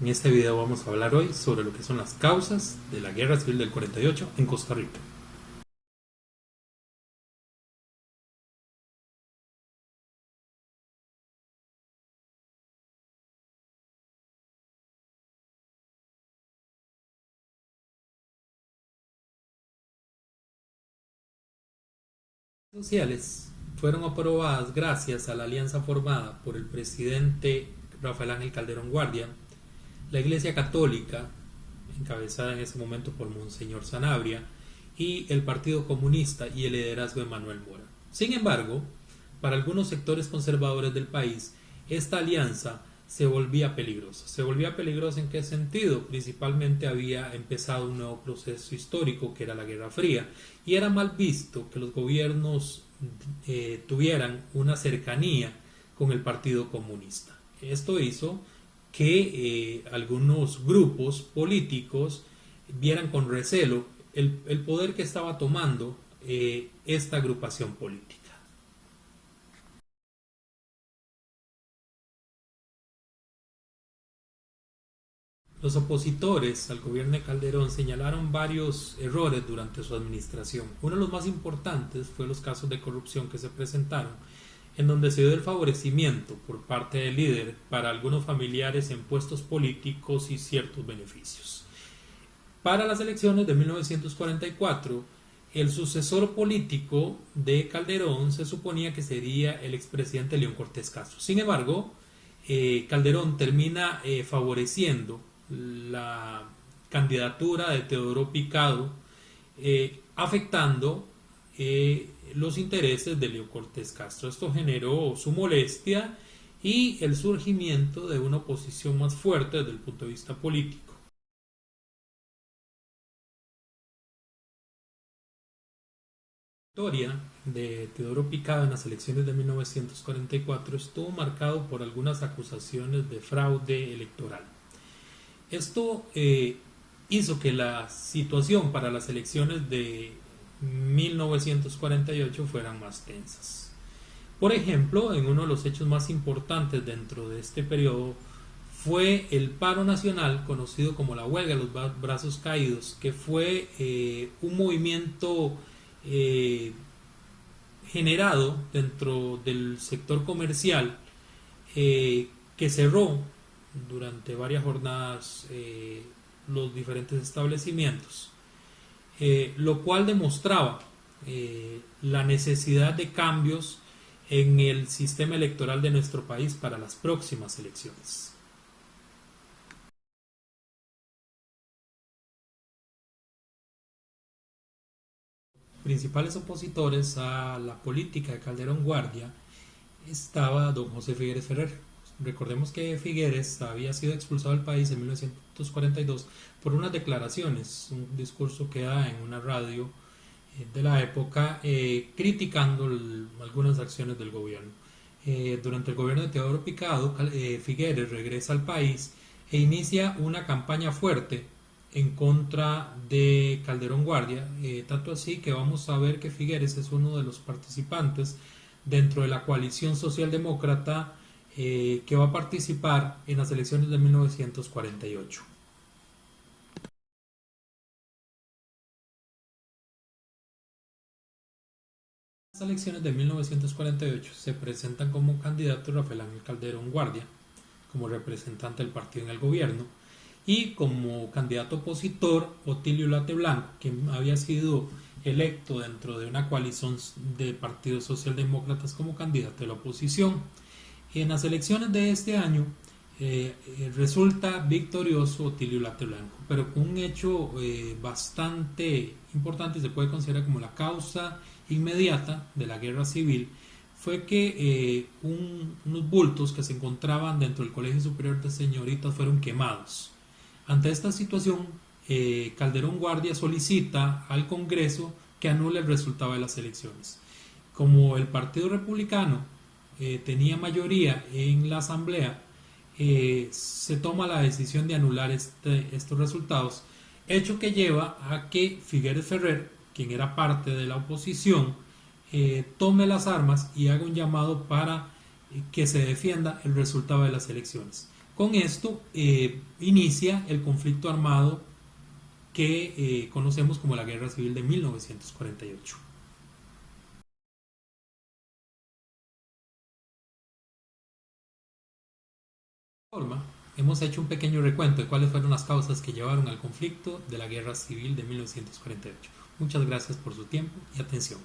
En este video vamos a hablar hoy sobre lo que son las causas de la Guerra Civil del 48 en Costa Rica. Las sociales fueron aprobadas gracias a la alianza formada por el presidente Rafael Ángel Calderón Guardia, la Iglesia Católica, encabezada en ese momento por Monseñor Sanabria, y el Partido Comunista y el liderazgo de Manuel Mora. Sin embargo, para algunos sectores conservadores del país, esta alianza se volvía peligrosa. ¿Se volvía peligrosa en qué sentido? Principalmente había empezado un nuevo proceso histórico que era la Guerra Fría y era mal visto que los gobiernos tuvieran una cercanía con el Partido Comunista. Esto hizo que algunos grupos políticos vieran con recelo el poder que estaba tomando esta agrupación política. Los opositores al gobierno de Calderón señalaron varios errores durante su administración. Uno de los más importantes fue los casos de corrupción que se presentaron, en donde se dio el favorecimiento por parte del líder para algunos familiares en puestos políticos y ciertos beneficios. Para las elecciones de 1944, el sucesor político de Calderón se suponía que sería el expresidente León Cortés Castro. Sin embargo, Calderón termina favoreciendo la candidatura de Teodoro Picado, afectando los intereses de León Cortés Castro. Esto generó su molestia y el surgimiento de una oposición más fuerte desde el punto de vista político. La historia de Teodoro Picado en las elecciones de 1944 estuvo marcado por algunas acusaciones de fraude electoral. Esto hizo que la situación para las elecciones de 1948 fueran más tensas. Por ejemplo, en uno de los hechos más importantes dentro de este periodo fue el paro nacional, conocido como la huelga de los brazos caídos, que fue un movimiento generado dentro del sector comercial que cerró durante varias jornadas los diferentes establecimientos, lo cual demostraba la necesidad de cambios en el sistema electoral de nuestro país para las próximas elecciones. Principales opositores a la política de Calderón Guardia estaba don José Figueres Ferrer. Recordemos que Figueres había sido expulsado del país en 1942 por unas declaraciones, un discurso que da en una radio de la época criticando algunas acciones del gobierno. Durante el gobierno de Teodoro Picado, Figueres regresa al país e inicia una campaña fuerte en contra de Calderón Guardia, tanto así que vamos a ver que Figueres es uno de los participantes dentro de la coalición socialdemócrata que va a participar en las elecciones de 1948. En las elecciones de 1948 se presentan como candidato Rafael Ángel Calderón Guardia, como representante del partido en el gobierno, y como candidato opositor Otilio Late Blanco, quien había sido electo dentro de una coalición de partidos socialdemócratas como candidato de la oposición. En las elecciones de este año resulta victorioso Otilio Late Blanco, pero con un hecho bastante importante, se puede considerar como la causa inmediata de la guerra civil, fue que unos bultos que se encontraban dentro del Colegio Superior de Señoritas fueron quemados. Ante esta situación, Calderón Guardia solicita al Congreso que anule el resultado de las elecciones. Como el Partido Republicano tenía mayoría en la Asamblea, se toma la decisión de anular estos resultados, hecho que lleva a que Figueres Ferrer, quien era parte de la oposición, tome las armas y haga un llamado para que se defienda el resultado de las elecciones. Con esto inicia el conflicto armado que conocemos como la Guerra Civil de 1948. Hemos hecho un pequeño recuento de cuáles fueron las causas que llevaron al conflicto de la Guerra Civil de 1948. Muchas gracias por su tiempo y atención.